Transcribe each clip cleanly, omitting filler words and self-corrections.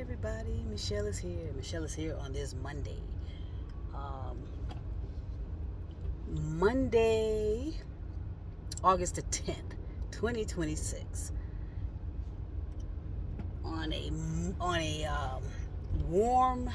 everybody. Michelle is here. Michelle is here on this Monday. Um, Monday, August the 10th, 2026. On a warm,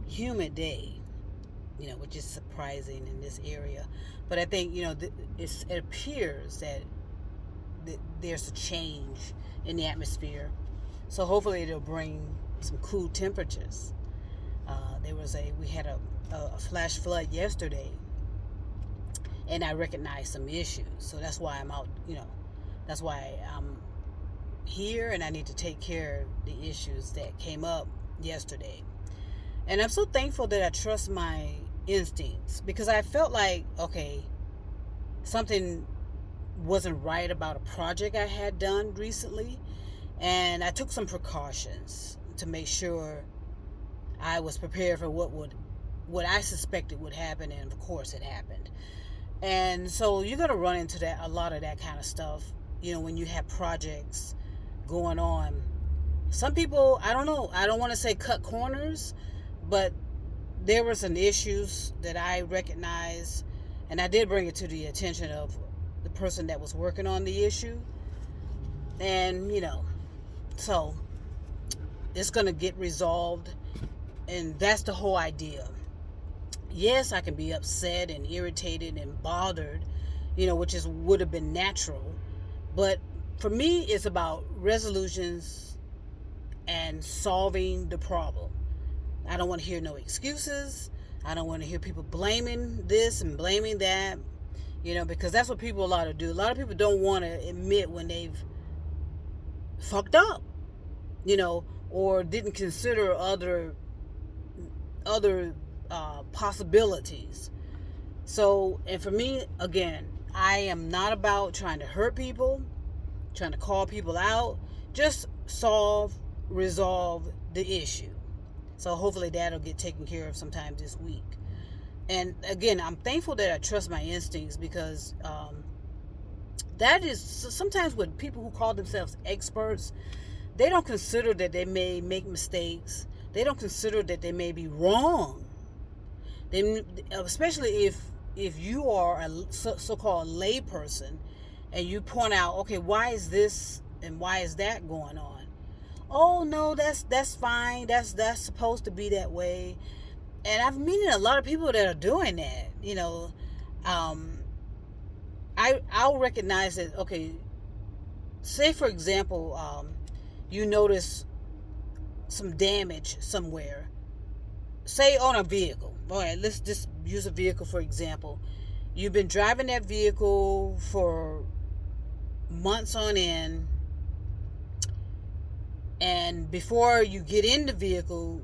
humid day, which is surprising in this area. But I think it appears that there's a change in the atmosphere, so hopefully it'll bring some cool temperatures. We had a flash flood yesterday, and I recognized some issues. So that's why I'm out. That's why I'm here, and I need to take care of the issues that came up yesterday. And I'm so thankful that I trust my instincts, because I felt like, okay, something wasn't right about a project I had done recently, and I took some precautions to make sure I was prepared for what I suspected would happen, and of course it happened. And so you're gonna run into a lot of that kind of stuff, when you have projects going on. Some people, I don't know, I don't want to say cut corners, but there were some issues that I recognized, and I did bring it to the attention of the person that was working on the issue. And so it's going to get resolved, and that's the whole idea. Yes, I can be upset and irritated and bothered, which would have been natural, but for me it's about resolutions and solving the problem. I don't want to hear no excuses. I don't want to hear people blaming this and blaming that, because that's what people a lot of do. A lot of people don't want to admit when they've fucked up, or didn't consider other possibilities. So, and for me, again, I am not about trying to hurt people, trying to call people out. Just resolve the issue. So hopefully that'll get taken care of sometime this week. And again, I'm thankful that I trust my instincts, because that is sometimes with people who call themselves experts, they don't consider that they may make mistakes. They don't consider that they may be wrong. Especially if you are a so-called lay person, and you point out, okay, why is this and why is that going on? Oh no, that's fine. That's supposed to be that way. And I've met a lot of people that are doing that. I'll recognize that. Okay, say for example, you notice some damage somewhere. Say on a vehicle. All right, let's just use a vehicle for example. You've been driving that vehicle for months on end, and before you get in the vehicle,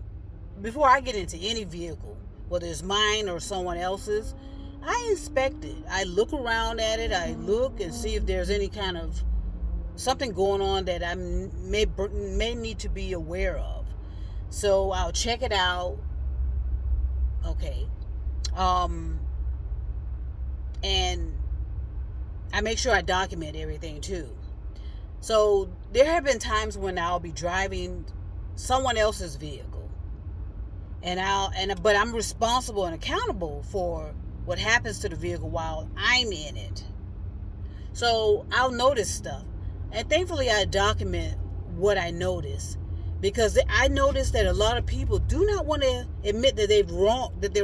before I get into any vehicle, whether it's mine or someone else's, I inspect it. I look around at it. I look and see if there's any kind of something going on that I may need to be aware of. So I'll check it out. Okay. And I make sure I document everything too. So there have been times when I'll be driving someone else's vehicle, but I'm responsible and accountable for what happens to the vehicle while I'm in it. So I'll notice stuff, and thankfully I document what I notice, because I notice that a lot of people do not want to admit that they're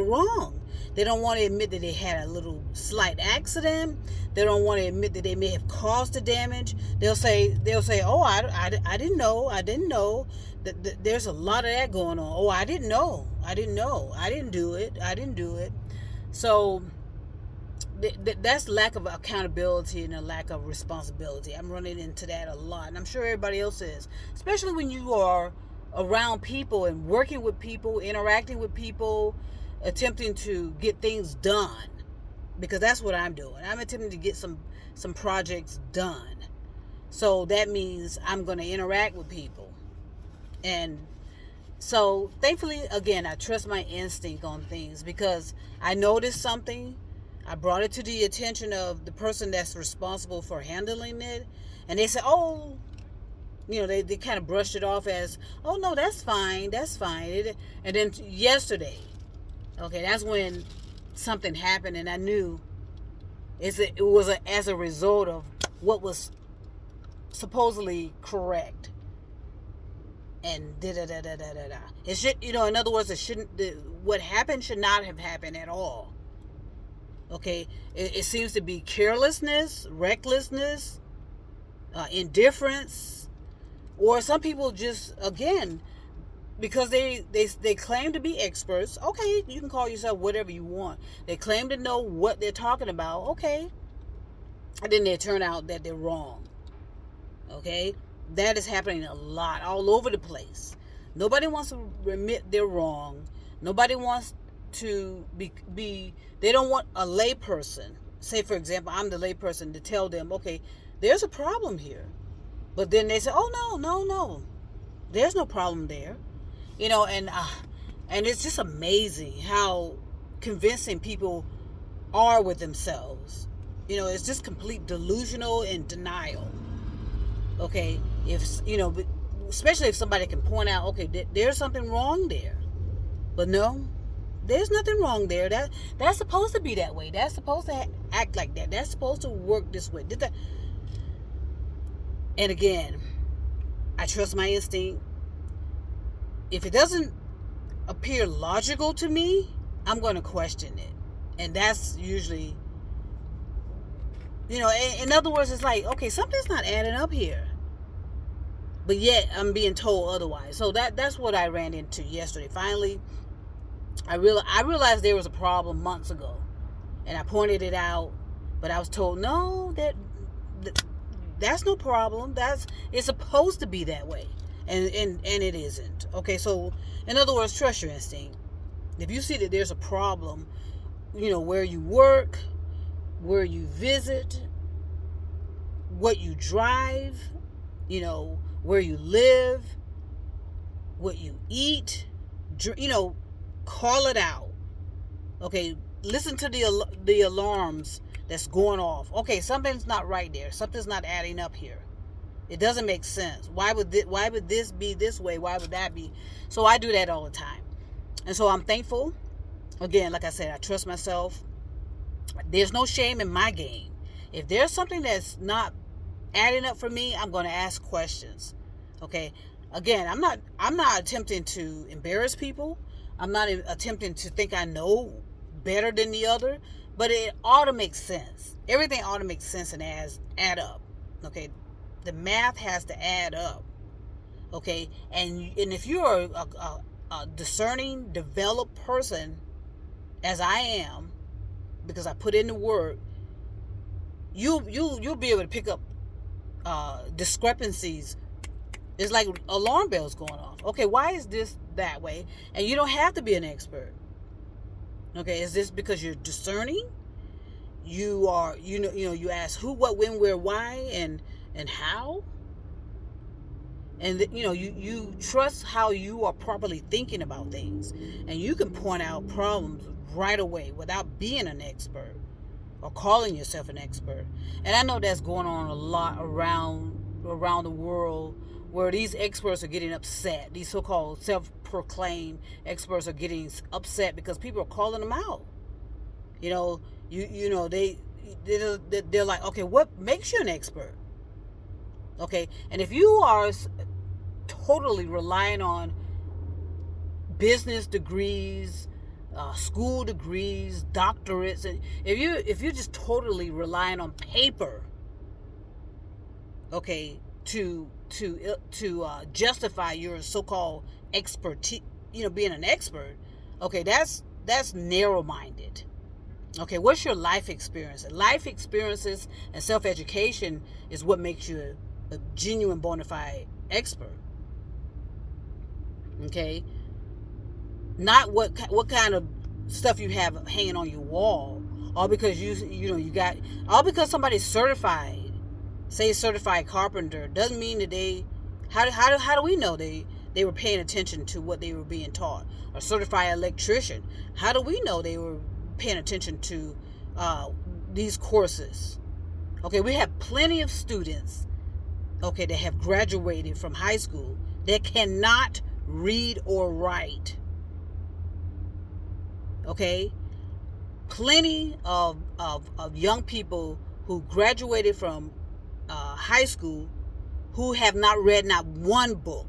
wrong. They don't want to admit that they had a little slight accident. They don't want to admit that they may have caused the damage. They'll say, oh, I didn't know. I didn't know. There's a lot of that going on. Oh, I didn't know. I didn't do it. So that's lack of accountability and a lack of responsibility. I'm running into that a lot, and I'm sure everybody else is, especially when you are around people and working with people, interacting with people, attempting to get things done, because that's what I'm doing. I'm attempting to get some projects done. So that means I'm going to interact with people. And so thankfully, again, I trust my instinct on things, because I noticed something. I brought it to the attention of the person that's responsible for handling it, and they said, oh, they kind of brushed it off as, oh no, that's fine, that's fine. And then yesterday, okay, that's when something happened, and I knew it was as a result of what was supposedly correct. And da da da da da da. It should, in other words, it shouldn't. What happened should not have happened at all. Okay, it seems to be carelessness, recklessness, indifference, or some people just, again, because they claim to be experts. Okay, you can call yourself whatever you want. They claim to know what they're talking about. Okay, and then they turn out that they're wrong. Okay, that is happening a lot all over the place. Nobody wants to admit they're wrong. Nobody wants to be they don't want a layperson, say for example, I'm the layperson, to tell them, okay, there's a problem here. But then they say, oh no, there's no problem there. And it's just amazing how convincing people are with themselves. It's just complete delusional and denial. Okay, especially if somebody can point out, okay, there's something wrong there. But no, there's nothing wrong there. That's supposed to be that way. That's supposed to act like that. That's supposed to work this way. And again, I trust my instinct. If it doesn't appear logical to me, I'm going to question it. And that's usually, in other words, it's like, okay, something's not adding up here. But yet I'm being told otherwise. So that's what I ran into yesterday. Finally, I realized there was a problem months ago, and I pointed it out, but I was told, no, that's no problem. It's supposed to be that way, and it isn't. Okay, so in other words, trust your instinct. If you see that there's a problem, where you work, where you visit, what you drive, where you live, what you eat, call it out. Okay, listen to the alarms that's going off. Okay, something's not right there. Something's not adding up here. It doesn't make sense. Why would this be this way? Why would that be? So I do that all the time. And so I'm thankful. Again, like I said, I trust myself. There's no shame in my game. If there's something that's not adding up for me, I'm going to ask questions. Okay? Again, I'm not attempting to embarrass people. I'm not attempting to think I know better than the other, but it ought to make sense. Everything ought to make sense and add up. Okay? The math has to add up. Okay? And if you're a discerning, developed person, as I am, because I put in the work, you'll be able to pick up discrepancies. It's like alarm bells going off. Okay, why is this that way? And you don't have to be an expert. Okay, is this because you're discerning? You are, you ask who, what, when, where, why, and how. And you trust how you are properly thinking about things, and you can point out problems right away without being an expert or calling yourself an expert. And I know that's going on a lot around the world, where these experts are getting upset. These so-called self-proclaimed experts are getting upset because people are calling them out. They're like, okay, what makes you an expert? Okay, and if you are totally relying on business degrees, school degrees, doctorates, and if you're just totally relying on paper, okay, to justify your so-called expertise, being an expert, okay, that's narrow-minded. Okay, what's your life experience? Life experiences and self-education is what makes you a genuine bona fide expert. Okay, not what kind of stuff you have hanging on your wall, all because all because somebody's certified, say certified carpenter, doesn't mean that how do we know they were paying attention to what they were being taught? Or certified electrician, how do we know they were paying attention to these courses? Okay, we have plenty of students okay, that have graduated from high school that cannot read or write. Okay? Plenty of young people who graduated from high school who have not read not one book.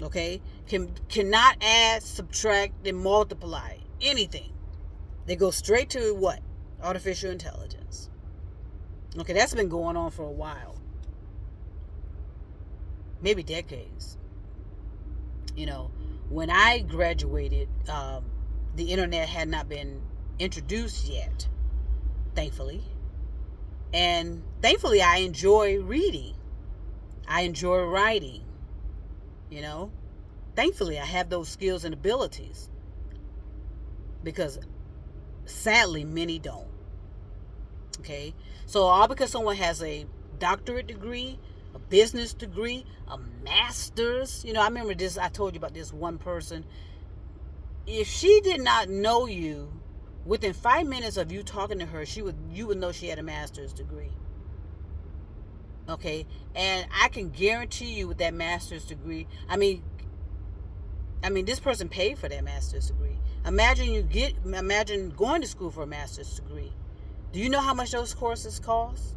Okay? Cannot add, subtract, and multiply anything. They go straight to what? Artificial intelligence. Okay, that's been going on for a while. Maybe decades. You know, when I graduated, the internet had not been introduced yet, thankfully. And thankfully, I enjoy reading. I enjoy writing. You know, thankfully, I have those skills and abilities, because sadly, many don't. Okay, so all because someone has a doctorate degree, a business degree, a master's. You know, I remember this. I told you about this one person. If she did not know you, within 5 minutes of you talking to her, you would know she had a master's degree. Okay, and I can guarantee you with that master's degree. I mean, this person paid for that master's degree. Imagine going to school for a master's degree. Do you know how much those courses cost?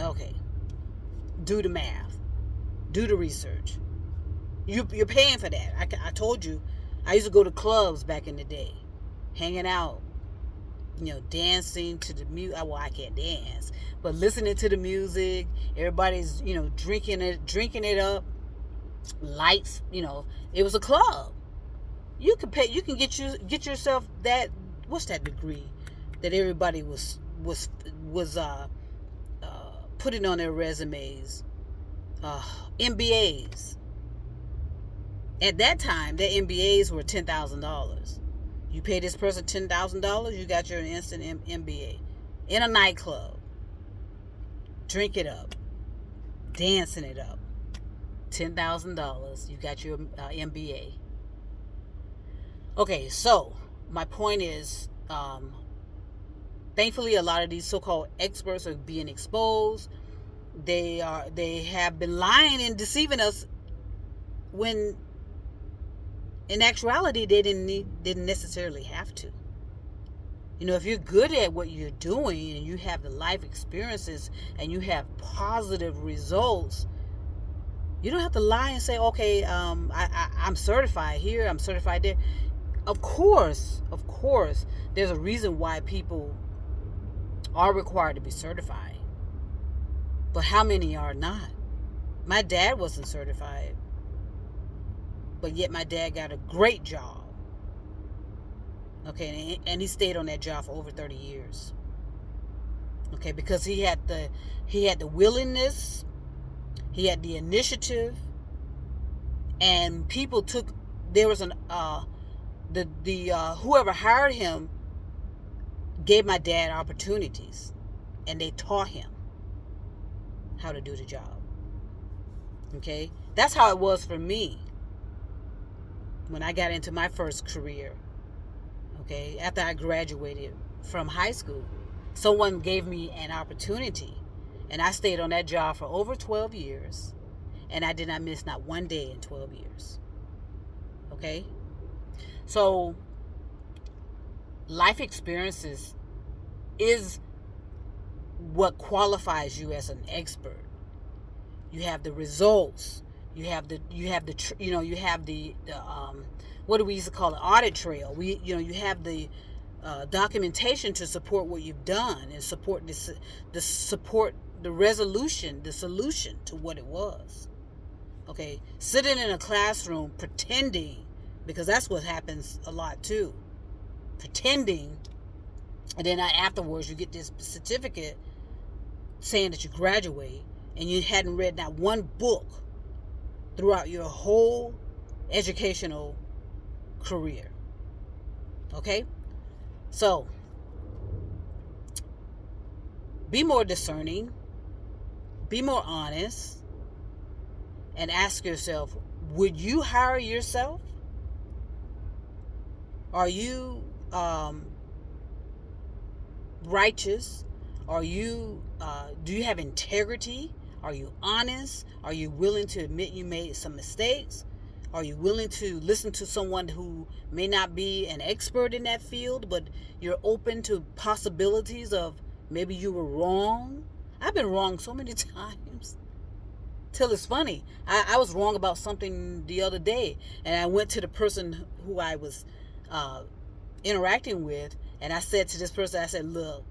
Okay, do the math, do the research. You're paying for that. I told you, I used to go to clubs back in the day, hanging out, dancing to the music. Well, I can't dance, but listening to the music. Everybody's, drinking it up. Lights, it was a club. You can pay. You can get yourself that. What's that degree that everybody was putting on their resumes? MBAs. At that time, their MBAs were $10,000. You pay this person $10,000, you got your instant MBA in a nightclub. Drink it up, dancing it up. $10,000, you got your MBA. Okay, so my point is, thankfully, a lot of these so-called experts are being exposed. They have been lying and deceiving us when, in actuality, they didn't necessarily have to. If you're good at what you're doing and you have the life experiences and you have positive results, you don't have to lie and say, okay, I'm certified here, I'm certified there. Of course, there's a reason why people are required to be certified. But how many are not? My dad wasn't certified, but yet my dad got a great job. Okay, and he stayed on that job for over 30 years. Okay, because he had the willingness, he had the initiative, and people took. There was whoever hired him gave my dad opportunities, and they taught him how to do the job. Okay, that's how it was for me when I got into my first career. Okay, after I graduated from high school, someone gave me an opportunity, and I stayed on that job for over 12 years, and I did not miss not one day in 12 years. Okay, so life experiences is what qualifies you as an expert. You have the results. You have the what do we used to call it, audit trail. You have the documentation to support what you've done and support the resolution, the solution to what it was. Okay, sitting in a classroom pretending, because that's what happens a lot too. Pretending, and then afterwards you get this certificate saying that you graduate, and you hadn't read not one book throughout your whole educational career. Okay? So, be more discerning, be more honest, and ask yourself, would you hire yourself? Are you righteous? Are you, do you have integrity? Are you honest? Are you willing to admit you made some mistakes? Are you willing to listen to someone who may not be an expert in that field, but you're open to possibilities of maybe you were wrong? I've been wrong so many times till it's funny. I was wrong about something the other day, and I went to the person who I was uh, interacting with, and I said to this person, I said, look,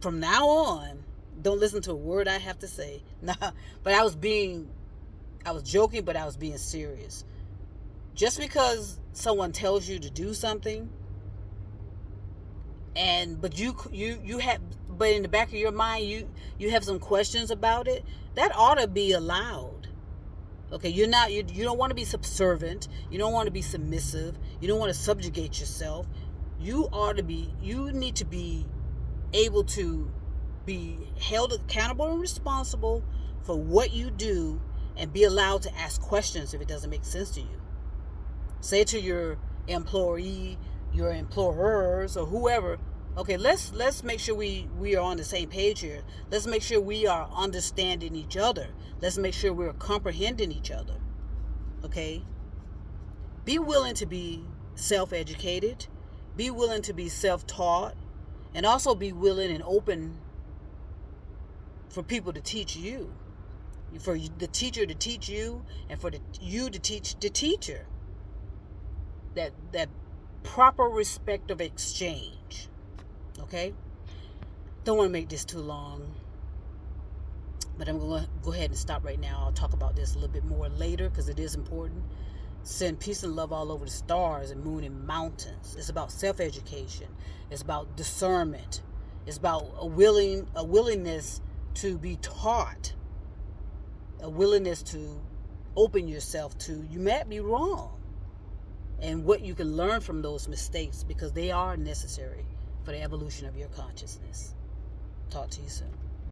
from now on, don't listen to a word I have to say. Nah, but I was joking, but I was being serious. Just because someone tells you to do something, but you have, but in the back of your mind you have some questions about it, that ought to be allowed. Okay, you don't want to be subservient, you don't want to be submissive, you don't want to subjugate yourself. You need to be able to be held accountable and responsible for what you do, and be allowed to ask questions if it doesn't make sense to you. Say to your employee, your employers, or whoever, okay, let's make sure we are on the same page here. Let's make sure we are understanding each other. Let's make sure we're comprehending each other. Okay? Be willing to be self-educated. Be willing to be self-taught. And also be willing and open for people to teach you. For the teacher to teach you, and for you to teach the teacher. That proper respect of exchange. Okay? Don't want to make this too long, but I'm going to go ahead and stop right now. I'll talk about this a little bit more later because it is important. Send peace and love all over the stars and moon and mountains. It's about self-education. It's about discernment. It's about a willingness to be taught, a willingness to open yourself to, you might be wrong, and what you can learn from those mistakes, because they are necessary for the evolution of your consciousness. Talk to you soon.